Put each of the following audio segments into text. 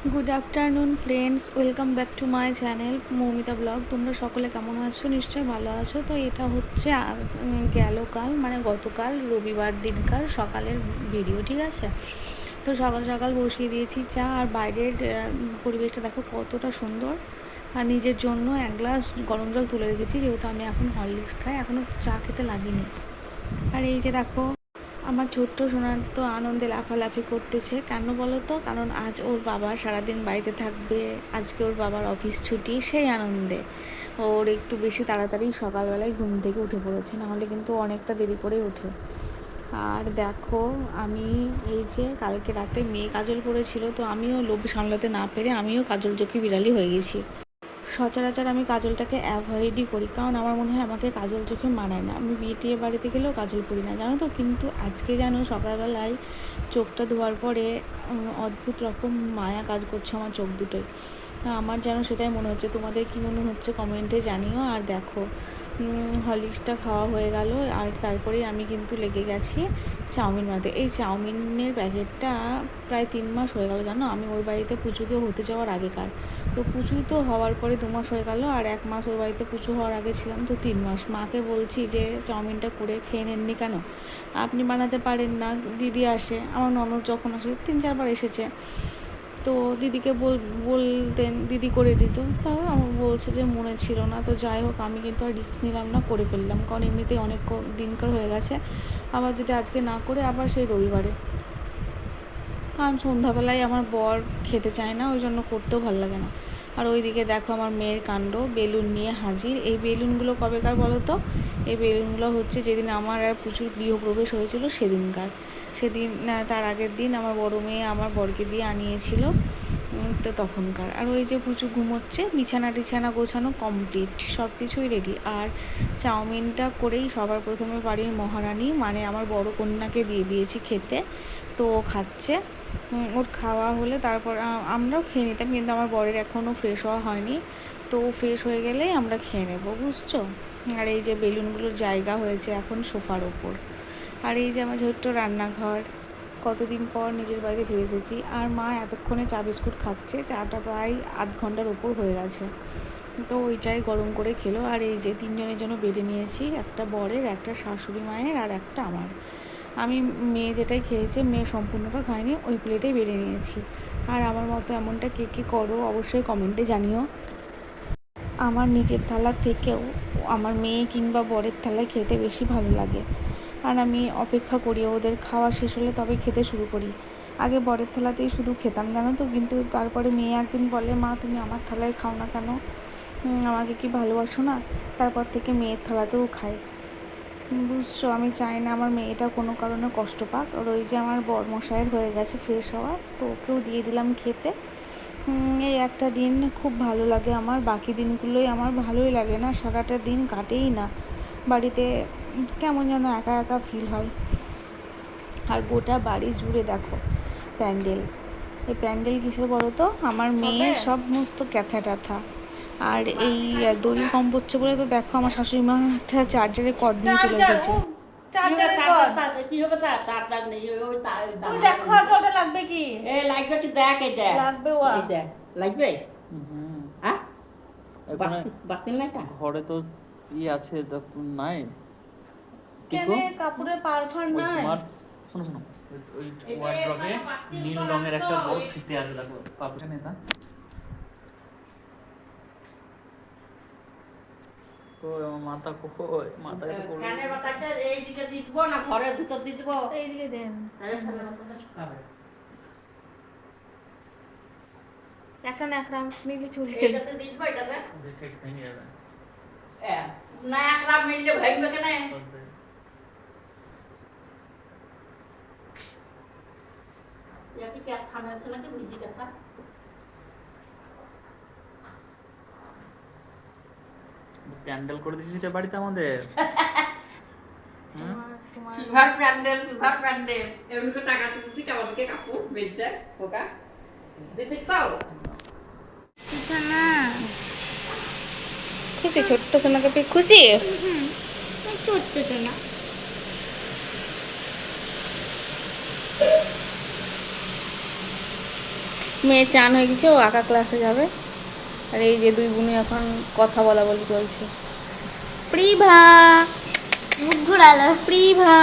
Good afternoon friends, welcome back to my channel Moumita blog. তোমরা সকলে কেমন আছো? নিশ্চয়ই ভালো আছো। তো এটা হচ্ছে কাল মানে গতকাল রবিবার দিনকার সকালের ভিডিও, ঠিক আছে? তো সকাল সকাল বসিয়ে দিয়েছি চা, আর বাইরের পরিবেশটা দেখো কতটা সুন্দর। আর নিজের জন্য এক গ্লাস গরম জল তুলে রেখেছি, যেহেতু আমি এখন হরলিক্স খাই, এখনও চা খেতে লাগিনি। আর এই যে দেখো, আমার ছোট্ট সোনার তো আনন্দে লাফালাফি করতেছে। কেন বলো তো? কারণ আজ ওর বাবা সারাদিন বাড়িতে থাকবে, আজকে ওর বাবার অফিস ছুটি, সেই আনন্দে ওর একটু বেশি তাড়াতাড়ি সকালবেলায় ঘুম থেকে উঠে পড়েছে, নাহলে কিন্তু অনেকটা দেরি করে ওঠে। আর দেখো, আমি এই যে কালকে রাতে মেয়ে কাজল পড়েছিল, তো আমিও লোভ সামলাতে না পেরে আমিও কাজল চোখে বিড়ালি হয়ে গেছি। সচরাচর আমি কাজলটাকে অ্যাভয়েডই করি, কারণ আমার মনে হয় আমাকে কাজল চোখে মানায় না। আমি বিয়ে টিয়ে বাড়িতে গেলেও কাজল পরি না, জানো তো। কিন্তু আজকে যেন সকালবেলায় চোখটা ধোয়ার পরে অদ্ভুত রকম মায়া কাজ করছে আমার চোখ দুটোয়। আমার যেন সেটাই মনে হচ্ছে। তোমাদের কী মনে হচ্ছে কমেন্টে জানিও। আর দেখো, হরলিক্সটা খাওয়া হয়ে গেল, আর তারপরেই আমি কিন্তু লেগে গেছি চাউমিন বানাতে। এই চাউমিনের প্যাকেটটা প্রায় 3 মাস হয়ে গেল, জানো। আমি ওই বাড়িতে পুচুকে হতে যাওয়ার আগেকার। তো পুচুই তো হওয়ার পরে 2 মাস হয়ে গেল, আর 1 মাস ওই বাড়িতে পুচু হওয়ার আগে ছিলাম, তো 3 মাস। মাকে বলছি যে চাউমিনটা করে খেয়ে নেননি কেন? আপনি বানাতে পারেন না, দিদি আসে, আমার ননদ যখন আসে 3-4 বার এসেছে, তো দিদিকে বলতেন, দিদি করে দিত। তা আমার বলছে যে মনে ছিল না। তো যাই হোক, আমি কিন্তু আর রিস্ক নিলাম না, করে ফেললাম, কারণ এমনিতেই অনেক দিনকার হয়ে গেছে। আবার যদি আজকে না করে আবার সেই রবিবারে, কারণ সন্ধ্যাবেলায় আমার বর খেতে চায় না, ওই জন্য করতেও ভালো লাগে না। আর ওইদিকে দেখো আমার মেয়ের কাণ্ড, বেলুন নিয়ে হাজির। এই বেলুনগুলো কবেকার বলো তো? এই বেলুনগুলো হচ্ছে যেদিন আমার আর প্রচুর গৃহপ্রবেশ হয়েছিল সেদিনকার। সেদিন তার আগের দিন আমার বড় মেয়ে আমার বরকে দিয়ে আনিয়েছিল, তো তখনকার। আর ওই যে পুচু ঘুমোচ্ছে, বিছানা টিছানা গোছানো কমপ্লিট, সব কিছুই রেডি। আর চাউমিনটা করেই সবার প্রথমে বাড়ির মহারানী মানে আমার বড় কন্যাকে দিয়ে দিয়েছি খেতে, তো ও খাচ্ছে। ওর খাওয়া হলে তারপর আমরাও খেয়ে নিতাম, কিন্তু আমার বরের এখনও ফ্রেশ হওয়া হয়নি, তো ও ফ্রেশ হয়ে গেলেই আমরা খেয়ে নেবো, বুঝছো। আর এই যে বেলুনগুলোর জায়গা হয়েছে এখন সোফার ওপর। আর এই যে আমার ছোট্ট রান্নাঘর, কতদিন পর নিজের বাড়িতে ফিরে এসেছি। আর মা এতক্ষণে চা বিস্কুট খাচ্ছে, চাটা প্রায় আধ ঘন্টার ওপর হয়ে গেছে, তো ওই চাই গরম করে খেলো। আর এই যে 3 জনের জন্য বেড়ে নিয়েছি, একটা বরের, একটা শাশুড়ি মায়ের, আর একটা আমার। আমি মেয়ে যেটাই খেয়েছে, মেয়ে সম্পূর্ণটা খায়নি, ওই প্লেটেই বেড়ে নিয়েছি। আর আমার মতো এমনটা কে কে করো অবশ্যই কমেন্টে জানিও। আমার নিজের থালার থেকেও আমার মেয়ে কিংবা বরের থালায় খেতে বেশি ভালো লাগে। আর আমি অপেক্ষা করি ওদের খাওয়া শেষ হলে তবে খেতে শুরু করি। আগে বরের থালাতেই শুধু খেতাম, জানো তো। কিন্তু তারপরে মেয়ে একদিন বলে, মা তুমি আমার থালায় খাও না কেন? আমাকে কি ভালোবাসো না? তারপর থেকে মেয়ের থালাতেও খাই, বুঝছো। আমি চাই না আমার মেয়েটা কোনো কারণে কষ্ট পাক। আর ওই যে আমার বরমশাইয়ের হয়ে গেছে ফ্রেশ হওয়া, তো ওকেও দিয়ে দিলাম খেতে। এই একটা দিন খুব ভালো লাগে আমার, বাকি দিনগুলোই আমার ভালোই লাগে না, সারাটা দিন কাটেই না বাড়িতে, কেমন যেন একা একা ফিল হয়। আর গোটা বাড়ি জুড়ে দেখো প্যান্ডেল। এই প্যান্ডেল কিসের বলো তো? আমার মেয়ের সমস্ত ক্যাথা ট্যাথা। আর এই দড়ি কম পড়ছে বলে তো দেখো আমার শাশুড়ি মা একটা চার্জারের কর্ড নিয়ে চলে এসেছে। লাগবে কি? লাগবে কি? দেখ এটা লাগবে লাগবে। হ্যাঁ, ওখানে বাতিল না এটা ঘরে তো আছে নাই। কেন কাপড়ের পারফার ওই নাই? তোমার শোনো শোনো, ওই ওয়ার্ড্রবে নীল রঙের একটা বড় ফিতে আছে, দেখো কাপড়ে নেতা। তো আমার মাথা কই, মাথায় তো করব। ফ্যানের বাতাসে এই দিকে দিব না ঘরের ভিতর দিয়ে দিব? এইদিকে দেন। একটা না একটা মিলে চলে এটাতে দিব, এটাতে দেখে ভেঙে যাবে। না একটা মিললে ভাঙবে কেন? কি ক্যাথা আছে নাকি ভিজি ক্যাথা? প্যান্ডেল করে দিয়েছিস এটা বাড়িতে আমাদের। Fever pandal, fever pandal. এমনি করে টাকা তুলতে আমাদেরকে কাপড় বেচতে ওকা দিতে পাও। না খুশি, ছোট্ট সোনাকে পেয়ে খুশি। ছোট্ট সোনা মেয়ে চান হয়ে গেছে, ও আঁকা ক্লাসে যাবে। আর এই যে দুই বোনে এখন কথা বলা বলি চলছে। প্রিভা, মুখ ঘুরালো। প্রিভা।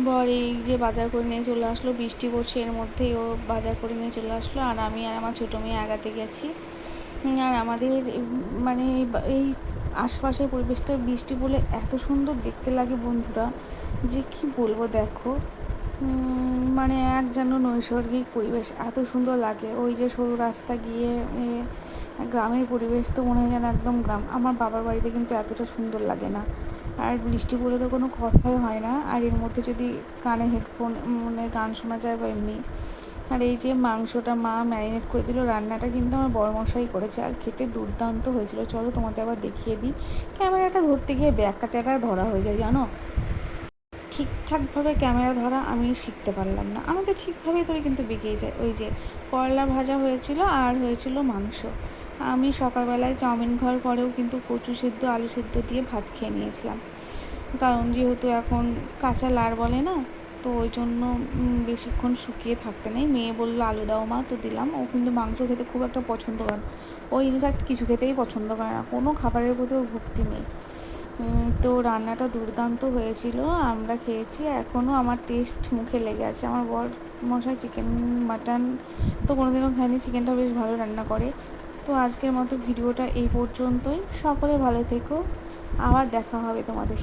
বর এই যে বাজার করে নিয়ে চলে আসলো, বৃষ্টি পড়ছে এর মধ্যেই ও বাজার করে নিয়ে চলে আসলো। আর আমি আর আমার ছোটো মেয়ে আগাতে গেছি। আর আমাদের মানে এই আশপাশের পরিবেশটা বৃষ্টি পড়লে এত সুন্দর দেখতে লাগে বন্ধুরা, যে কি বলবো। দেখো মানে এক যেন নৈসর্গিক পরিবেশ, এত সুন্দর লাগে। ওই যে সরু রাস্তা গিয়ে গ্রামের পরিবেশ তো মনে হয় যেন একদম গ্রাম। আমার বাবার বাড়িতে কিন্তু এতটা সুন্দর লাগে না। আর বৃষ্টি পড়লে তো কোনো কথাই হয় না, আর এর মধ্যে যদি কানে হেডফোন মানে গান শোনা যায় বা এমনি। আর এই যে মাংসটা মা ম্যারিনেট করে দিল, রান্নাটা কিন্তু আমার বড়মশাই করেছে, আর খেতে দুর্দান্ত হয়েছিল। চলো তোমাদের আবার দেখিয়ে দিই। ক্যামেরাটা ধরতে গিয়ে ব্যাকটা ধরা হয়ে যায় জানো। ঠিকঠাকভাবে ক্যামেরা ধরা আমি শিখতে পারলাম না, আমি তো ঠিকভাবেই ধরে কিন্তু বেঁকেই যায়। ওই যে করলা ভাজা হয়েছিল আর হয়েছিল মাংস। আমি সকালবেলায় চাউমিন খাওয়ার পরেও কিন্তু কচু সেদ্ধ আলু সেদ্ধ দিয়ে ভাত খেয়ে নিয়েছিলাম, কারণ যেহেতু এখন কাঁচা লার বলে না, তো ওই জন্য বেশিক্ষণ শুকিয়ে থাকতে নেই। মেয়ে বললো আলু দাও মা, তো দিলাম। ও কিন্তু মাংস খেতে খুব একটা পছন্দ করে না, ও ইনফ্যাক্ট কিছু খেতেই পছন্দ করে না, কোনো খাবারের প্রতি ওর ভক্তি নেই। তো রান্নাটা দুর্দান্ত হয়েছিল, আমরা খেয়েছি, এখনও আমার টেস্ট মুখে লেগে আছে। আমার বর মশাই চিকেন মাটন তো কোনোদিনও খায়নি, চিকেনটা বেশ ভালো রান্না করে। তো আজকের মতো ভিডিওটা এই পর্যন্তই। সকলে ভালো থেকো, আবার দেখা হবে তোমাদের সাথে।